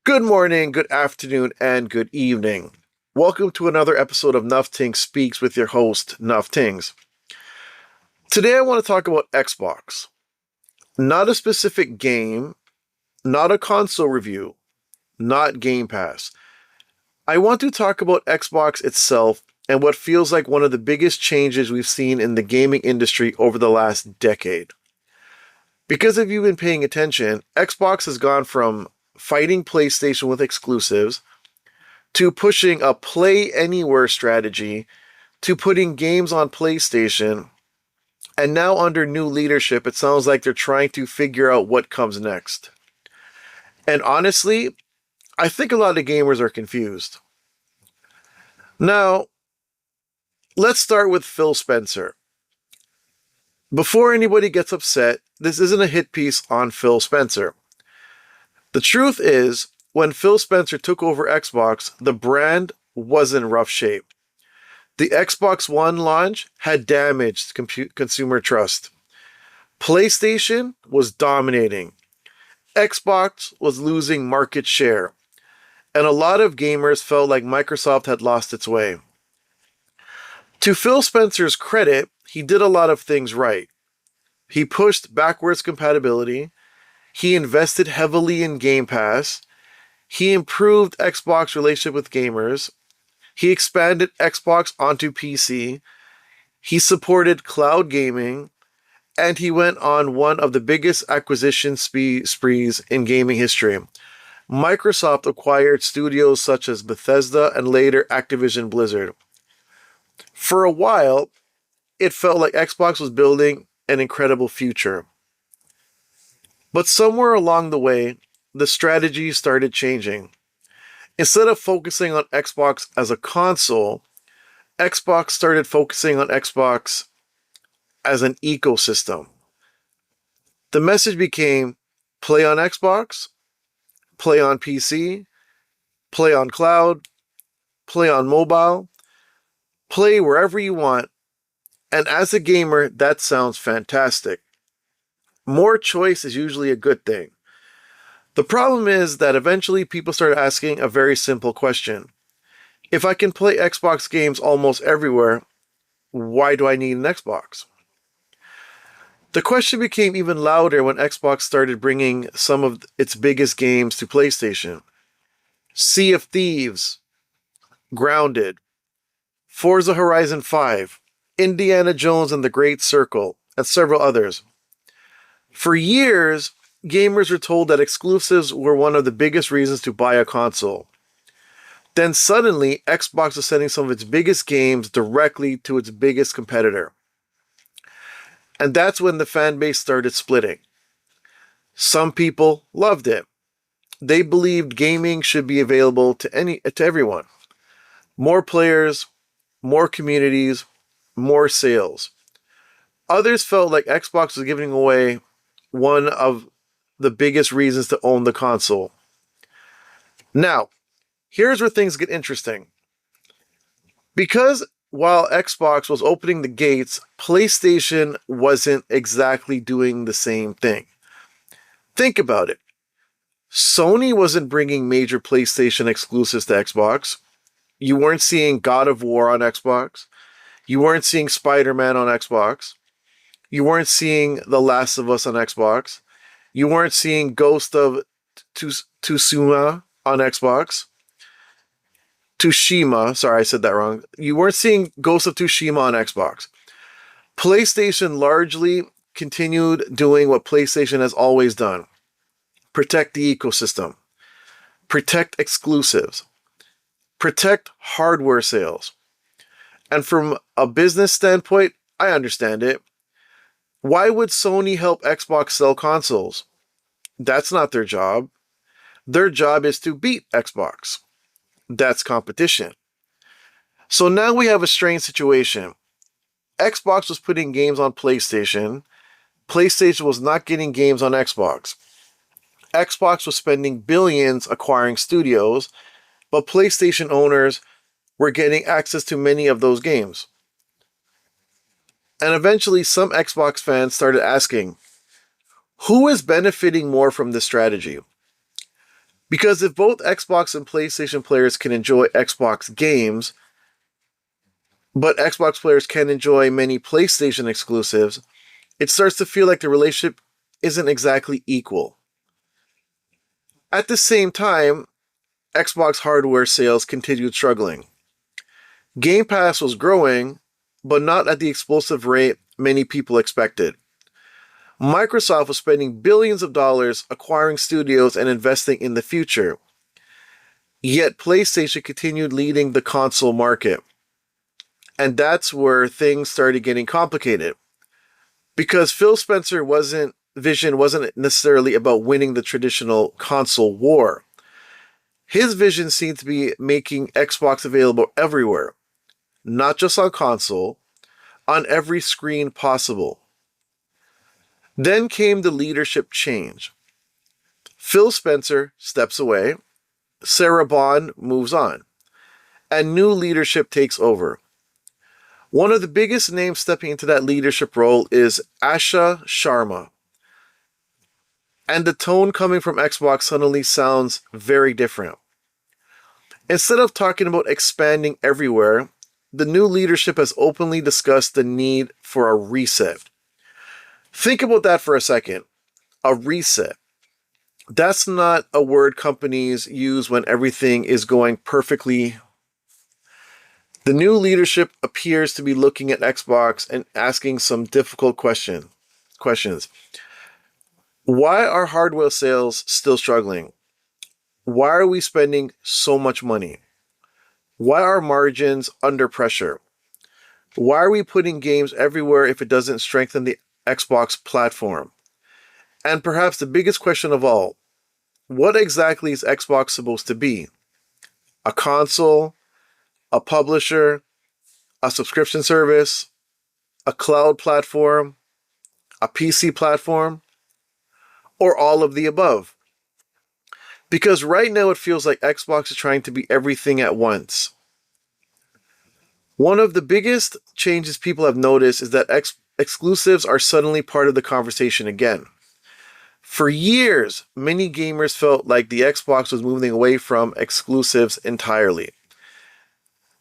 Good morning, good afternoon, and good evening. Welcome to another episode of Nufftingz Speaks with your host, Nufftingz. Today I want to talk about Xbox. Not a specific game, not a console review, not Game Pass. I want to talk about Xbox itself and what feels like one of the biggest changes we've seen in the gaming industry over the last decade. Because if you've been paying attention, Xbox has gone from fighting PlayStation with exclusives to pushing a play anywhere strategy to putting games on PlayStation. And now under new leadership, it sounds like they're trying to figure out what comes next. And honestly, I think a lot of gamers are confused. Now, let's start with Phil Spencer. Before anybody gets upset, this isn't a hit piece on Phil Spencer. The truth is, when Phil Spencer took over Xbox, the brand was in rough shape. The Xbox One launch had damaged consumer trust. PlayStation was dominating. Xbox was losing market share. And a lot of gamers felt like Microsoft had lost its way. To Phil Spencer's credit, he did a lot of things right. He pushed backwards compatibility. He invested heavily in Game Pass. He improved Xbox relationship with gamers. He expanded Xbox onto PC. He supported cloud gaming. And he went on one of the biggest acquisition sprees in gaming history. Microsoft acquired studios such as Bethesda and later Activision Blizzard. For a while, it felt like Xbox was building an incredible future. But somewhere along the way, the strategy started changing. Instead of focusing on Xbox as a console, Xbox started focusing on Xbox as an ecosystem. The message became play on Xbox, play on PC, play on cloud, play on mobile, play wherever you want. And as a gamer, that sounds fantastic. More choice is usually a good thing. The problem is that eventually people start asking a very simple question. If I can play Xbox games almost everywhere, why do I need an Xbox? The question became even louder when Xbox started bringing some of its biggest games to PlayStation. Sea of Thieves, Grounded, Forza Horizon 5, Indiana Jones and the Great Circle, and several others. For years, gamers were told that exclusives were one of the biggest reasons to buy a console. Then suddenly, Xbox was sending some of its biggest games directly to its biggest competitor. And that's when the fan base started splitting. Some people loved it. They believed gaming should be available to everyone. More players, more communities, more sales. Others felt like Xbox was giving away one of the biggest reasons to own the console. Now, here's where things get interesting. Because while Xbox was opening the gates, PlayStation wasn't exactly doing the same thing. Think about it. Sony wasn't bringing major PlayStation exclusives to Xbox. You weren't seeing God of War on Xbox. You weren't seeing Spider-Man on Xbox. You weren't seeing The Last of Us on Xbox. You weren't seeing Ghost of Tsushima on Xbox. Tsushima, sorry, I said that wrong. You weren't seeing Ghost of Tsushima on Xbox. PlayStation largely continued doing what PlayStation has always done. Protect the ecosystem. Protect exclusives. Protect hardware sales. And from a business standpoint, I understand it. Why would Sony help Xbox sell consoles? That's not their job. Their job is to beat Xbox. That's competition. So now we have a strange situation. Xbox was putting games on PlayStation. PlayStation was not getting games on Xbox. Xbox was spending billions acquiring studios, but PlayStation owners were getting access to many of those games. And eventually, some Xbox fans started asking, who is benefiting more from this strategy? Because if both Xbox and PlayStation players can enjoy Xbox games, but Xbox players can enjoy many PlayStation exclusives, it starts to feel like the relationship isn't exactly equal. At the same time, Xbox hardware sales continued struggling. Game Pass was growing, but not at the explosive rate many people expected. Microsoft was spending billions of dollars acquiring studios and investing in the future. Yet PlayStation continued leading the console market. And that's where things started getting complicated. Because Phil Spencer vision wasn't necessarily about winning the traditional console war. His vision seemed to be making Xbox available everywhere, not just on console, on every screen possible. Then came the leadership change. Phil Spencer steps away, Sarah Bond moves on, and new leadership takes over. One of the biggest names stepping into that leadership role is Asha Sharma. And the tone coming from Xbox suddenly sounds very different. Instead of talking about expanding everywhere, the new leadership has openly discussed the need for a reset. Think about that for a second. A reset. That's not a word companies use when everything is going perfectly. The new leadership appears to be looking at Xbox and asking some difficult questions. Why are hardware sales still struggling? Why are we spending so much money? Why are margins under pressure? Why are we putting games everywhere if it doesn't strengthen the Xbox platform? And perhaps the biggest question of all, what exactly is Xbox supposed to be? A console? A publisher? A subscription service? A cloud platform? A PC platform? Or all of the above? Because right now it feels like Xbox is trying to be everything at once. One of the biggest changes people have noticed is that exclusives are suddenly part of the conversation again. For years, many gamers felt like the Xbox was moving away from exclusives entirely.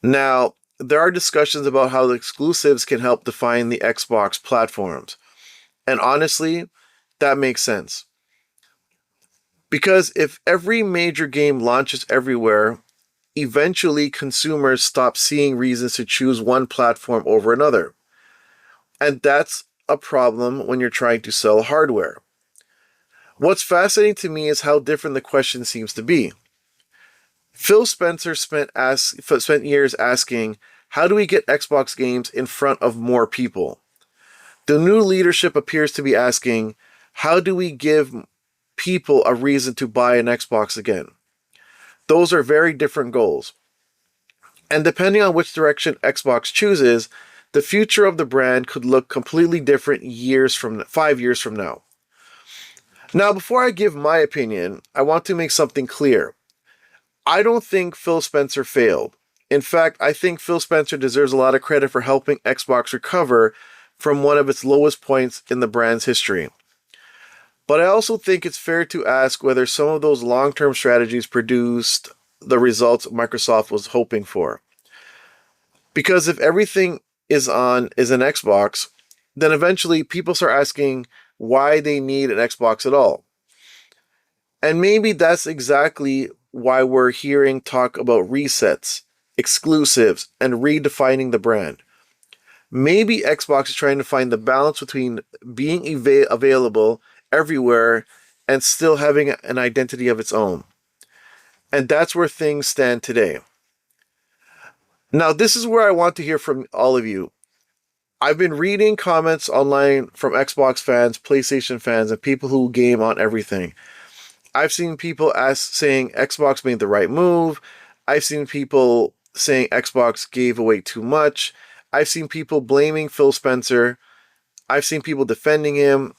Now, there are discussions about how the exclusives can help define the Xbox platforms. And honestly, that makes sense. Because if every major game launches everywhere, eventually consumers stop seeing reasons to choose one platform over another. And that's a problem when you're trying to sell hardware. What's fascinating to me is how different the question seems to be. Phil Spencer spent years asking, how do we get Xbox games in front of more people? The new leadership appears to be asking, how do we give people a reason to buy an Xbox again? Those are very different goals. And depending on which direction Xbox chooses, the future of the brand could look completely different 5 years from now. Now, before I give my opinion, I want to make something clear. I don't think Phil Spencer failed. In fact, I think Phil Spencer deserves a lot of credit for helping Xbox recover from one of its lowest points in the brand's history. But I also think it's fair to ask whether some of those long-term strategies produced the results Microsoft was hoping for. Because if everything is an Xbox, then eventually people start asking why they need an Xbox at all. And maybe that's exactly why we're hearing talk about resets, exclusives, and redefining the brand. Maybe Xbox is trying to find the balance between being available everywhere and still having an identity of its own. And that's where things stand today. Now, this is where I want to hear from all of you. I've been reading comments online from Xbox fans, PlayStation fans, and people who game on everything. I've seen people saying Xbox made the right move. I've seen people saying Xbox gave away too much. I've seen people blaming Phil Spencer. I've seen people defending him.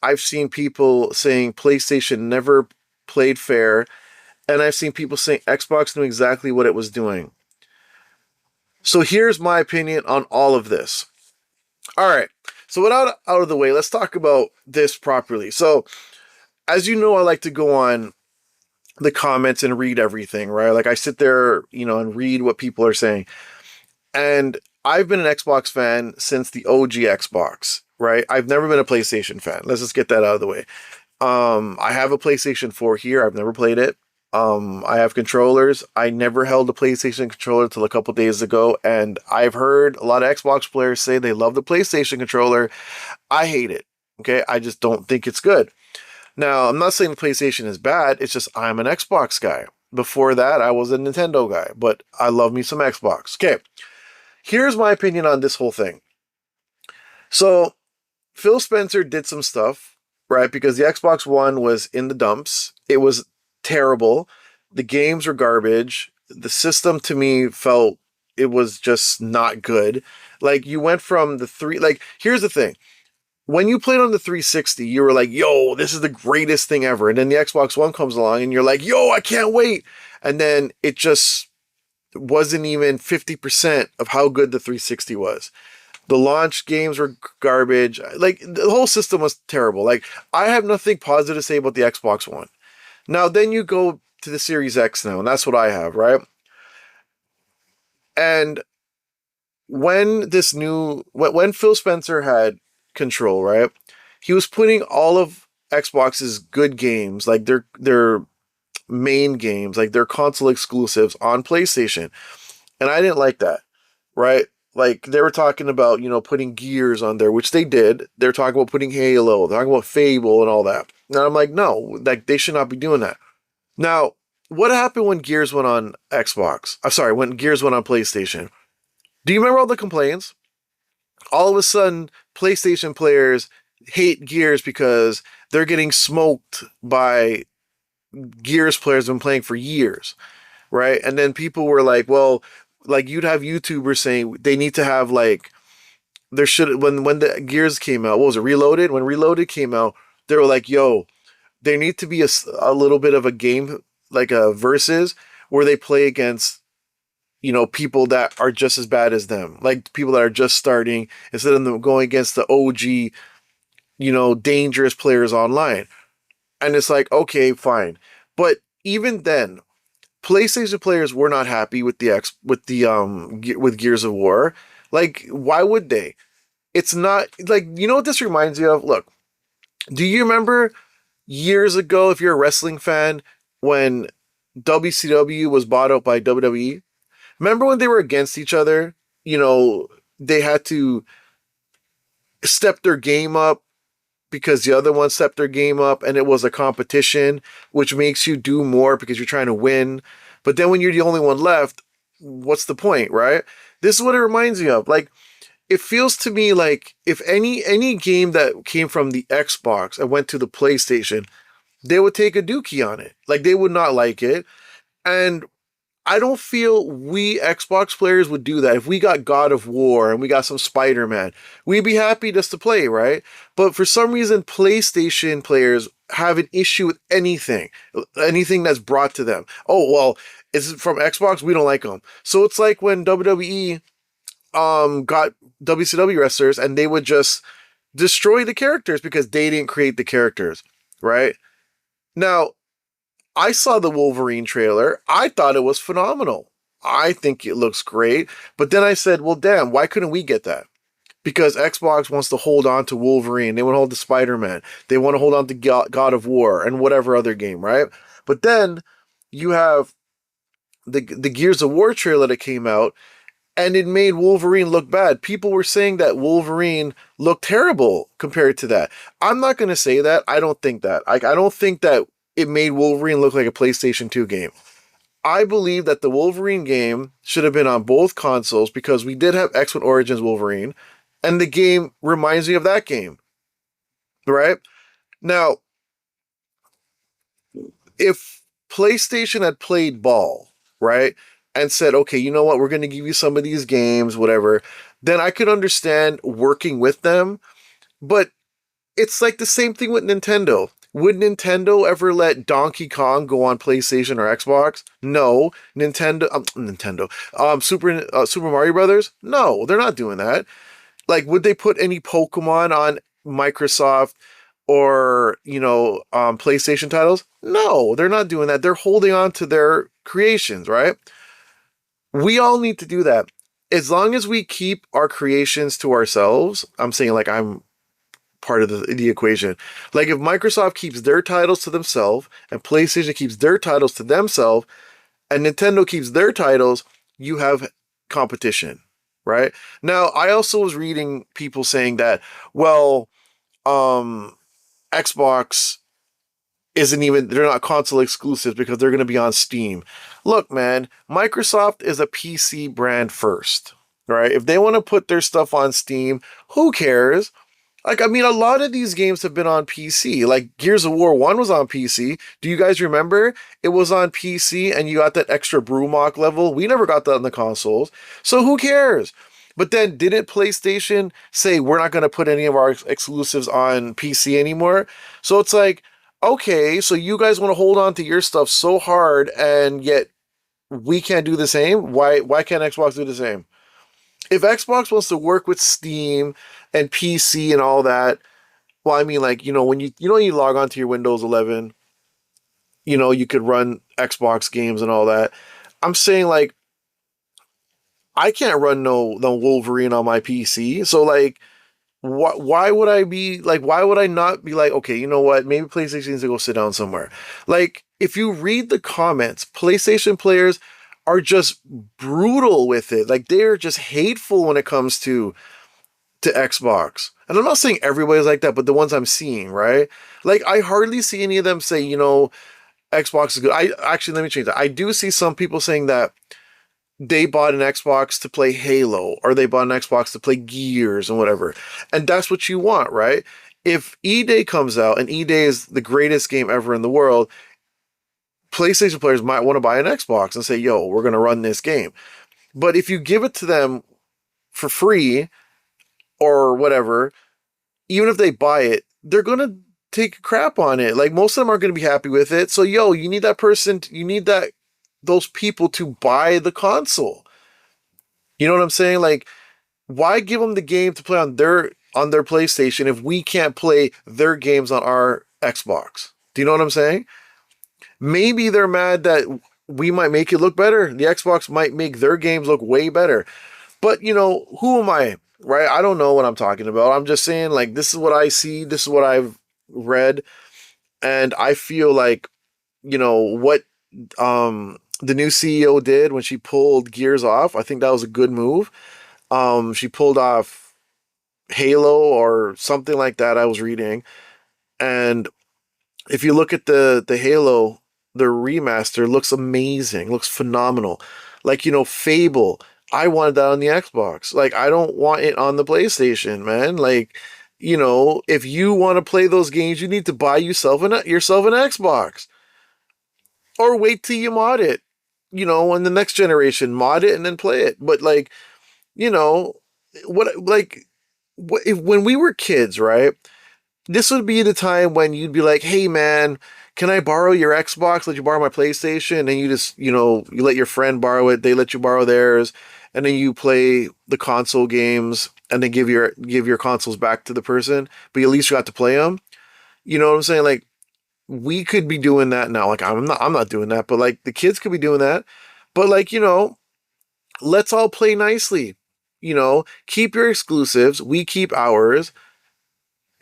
I've seen people saying PlayStation never played fair. And I've seen people saying Xbox knew exactly what it was doing. So here's my opinion on all of this. All right. So without out of the way, let's talk about this properly. So as you know, I like to go on the comments and read everything, right? Like I sit there, and read what people are saying. And I've been an Xbox fan since the OG Xbox, right? I've never been a PlayStation fan. Let's just get that out of the way. I have a PlayStation 4 here. I've never played it. I have controllers. I never held a PlayStation controller till a couple days ago, and I've heard a lot of Xbox players say they love the PlayStation controller. I hate it. Okay, I just don't think it's good. Now, I'm not saying the PlayStation is bad. It's just I'm an Xbox guy. Before that, I was a Nintendo guy, but I love me some Xbox. Okay, here's my opinion on this whole thing. So, Phil Spencer did some stuff, right? Because the Xbox One was in the dumps. It was terrible. The games were garbage. The system to me felt it was just not good. Like you went from the three, like here's the thing. When you played on the 360, you were like, yo, this is the greatest thing ever. And then the Xbox One comes along and you're like, yo, I can't wait. And then it just wasn't even 50% of how good the 360 was. The launch games were garbage. Like the whole system was terrible. Like I have nothing positive to say about the Xbox One. Now then you go to the Series X now, and that's what I have, right? And when Phil Spencer had control, right? He was putting all of Xbox's good games, like their main games, like their console exclusives on PlayStation. And I didn't like that, right? Like they were talking about, putting Gears on there, which they did. They're talking about putting Halo, they're talking about Fable and all that. And I'm like, no, like they should not be doing that. Now, what happened when Gears went on Xbox? I'm sorry, when Gears went on PlayStation. Do you remember all the complaints? All of a sudden, PlayStation players hate Gears because they're getting smoked by Gears players who've been playing for years, right? And then people were like, well, like you'd have YouTubers saying they need to have like there should when the Gears came out, what was it, Reloaded? When Reloaded came out, they were like, yo, there need to be a little bit of a game like a versus where they play against people that are just as bad as them, like people that are just starting instead of them going against the OG, dangerous players online. And it's like, okay, fine. But even then, PlayStation players were not happy with with Gears of War. Like, why would they? It's not like, what this reminds you of? Look, do you remember years ago, if you're a wrestling fan, when WCW was bought out by WWE? Remember when they were against each other? They had to step their game up because the other one stepped their game up and it was a competition, which makes you do more because you're trying to win. But then when you're the only one left, what's the point, right? This is what it reminds me of. Like, it feels to me like if any game that came from the Xbox and went to the PlayStation, they would take a dookie on it. Like, they would not like it. And I don't feel we Xbox players would do that. If we got God of War and we got some Spider-Man, we'd be happy just to play, right? But for some reason, PlayStation players have an issue with anything that's brought to them. Oh, well, is it from Xbox? We don't like them. So it's like when WWE got WCW wrestlers and they would just destroy the characters because they didn't create the characters, right? Now, I saw the Wolverine trailer. I thought it was phenomenal. I think it looks great. But then I said, well, damn, why couldn't we get that? Because Xbox wants to hold on to Wolverine. They want to hold to Spider-Man. They want to hold on to God of War and whatever other game, right? But then you have the Gears of War trailer that came out and it made Wolverine look bad. People were saying that Wolverine looked terrible compared to that. I'm not going to say that. I don't think that. I don't think that it made Wolverine look like a PlayStation 2 game. I believe that the Wolverine game should have been on both consoles because we did have X-Men Origins Wolverine, and the game reminds me of that game, right? Now, if PlayStation had played ball, right, and said, okay, you know what, we're going to give you some of these games, whatever, then I could understand working with them, but it's like the same thing with Nintendo. Would Nintendo ever let Donkey Kong go on PlayStation or Xbox? No. Super Mario Brothers? No, they're not doing that. Like, would they put any Pokemon on Microsoft or, PlayStation titles. No, they're not doing that. They're holding on to their creations, right? We all need to do that. As long as we keep our creations to ourselves, I'm saying like I'm part of the equation. Like if Microsoft keeps their titles to themselves and PlayStation keeps their titles to themselves and Nintendo keeps their titles, you have competition, right? Now, I also was reading people saying that, well, Xbox isn't even, they're not console exclusives because they're going to be on Steam. Look, man, Microsoft is a PC brand first, right? If they want to put their stuff on Steam, who cares? Like, I mean, a lot of these games have been on PC. Like, Gears of War 1 was on PC. Do you guys remember? It was on PC and you got that extra Brewmock level. We never got that on the consoles. So who cares? But then didn't PlayStation say we're not going to put any of our exclusives on PC anymore? So it's like, okay, so you guys want to hold on to your stuff so hard and yet we can't do the same? Why can't Xbox do the same? If Xbox wants to work with Steam and PC and all that, well, I mean, like, when you log onto your Windows 11, you could run Xbox games and all that. I'm saying like I can't run no Wolverine on my PC. So like why would I be like why would I not be like, okay, you know what? Maybe PlayStation needs to go sit down somewhere. Like if you read the comments, PlayStation players are just brutal with it. Like they're just hateful when it comes to Xbox. And I'm not saying everybody's like that, but the ones I'm seeing, right? Like I hardly see any of them say, Xbox is good. I actually let me change that. I do see some people saying that they bought an Xbox to play Halo or they bought an Xbox to play Gears and whatever. And that's what you want, right? If E-Day comes out and E-Day is the greatest game ever in the world, PlayStation players might want to buy an Xbox and say, yo, we're going to run this game. But if you give it to them for free or whatever, even if they buy it, they're going to take crap on it. Like most of them aren't going to be happy with it. So, yo, you need that person, you need those people to buy the console. You know what I'm saying? Like, why give them the game to play on their PlayStation if we can't play their games on our Xbox? Do you know what I'm saying? Maybe they're mad that we might make it look better. The Xbox might make their games look way better. But, who am I? Right? I don't know what I'm talking about. I'm just saying, like, this is what I see. This is what I've read. And I feel like, what the new CEO did when she pulled Gears off, I think that was a good move. She pulled off Halo or something like that, I was reading. And if you look at the Halo, the remaster looks amazing, looks phenomenal. Like, Fable, I wanted that on the Xbox. Like, I don't want it on the PlayStation, man. Like, if you want to play those games, you need to buy yourself an Xbox. Or wait till you mod it. In the next generation, mod it and then play it. But like, when we were kids, right? This would be the time when you'd be like, hey man, can I borrow your Xbox? Let you borrow my PlayStation? And you just, you let your friend borrow it. They let you borrow theirs. And then you play the console games and then give your consoles back to the person. But at least you got to play them. You know what I'm saying? Like, we could be doing that now. Like, I'm not doing that, but like the kids could be doing that. But like, let's all play nicely. Keep your exclusives. We keep ours.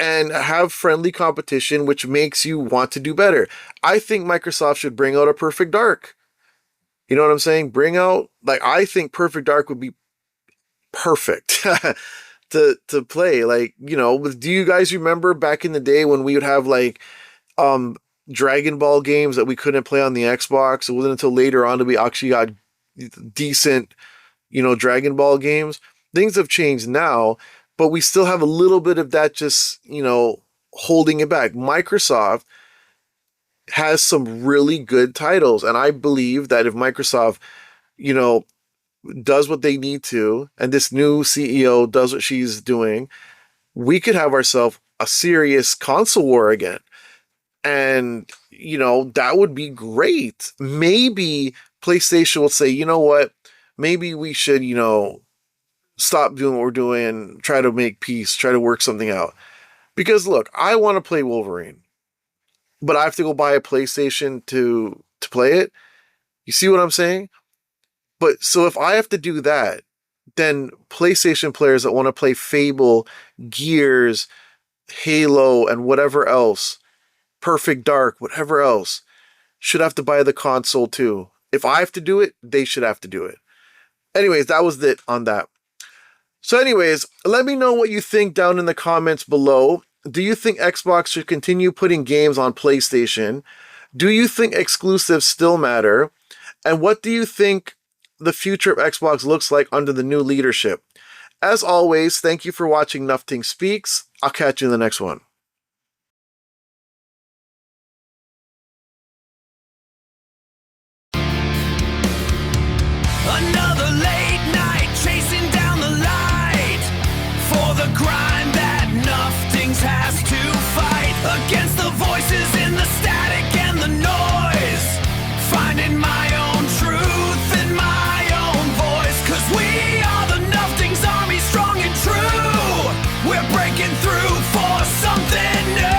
And have friendly competition, which makes you want to do better. I think Microsoft should bring out a Perfect Dark. You know what I'm saying? I think Perfect Dark would be perfect to play. Like, do you guys remember back in the day when we would have like Dragon Ball games that we couldn't play on the Xbox? It wasn't until later on that we actually got decent, Dragon Ball games. Things have changed now, but we still have a little bit of that just, holding it back. Microsoft has some really good titles, and I believe that if Microsoft, does what they need to, and this new CEO does what she's doing, we could have ourselves a serious console war again. And, that would be great. Maybe PlayStation will say, you know what? Maybe we should, stop doing what we're doing and try to make peace, try to work something out. Because look, I want to play Wolverine, but I have to go buy a PlayStation to play it. You see what I'm saying? But so if I have to do that, then PlayStation players that want to play Fable, Gears, Halo, and whatever else, Perfect Dark, whatever else, should have to buy the console too. If I have to do it, they should have to do it. Anyways, that was it on that. So anyways, let me know what you think down in the comments below. Do you think Xbox should continue putting games on PlayStation? Do you think exclusives still matter? And what do you think the future of Xbox looks like under the new leadership? As always, thank you for watching Nufftingz Speaks. I'll catch you in the next one. Another late night chasing down the light for the grind that Nufftingz has to fight against the voices in the static and the noise, finding my own truth and my own voice, 'cause we are the Nufftingz army, strong and true. We're breaking through for something new.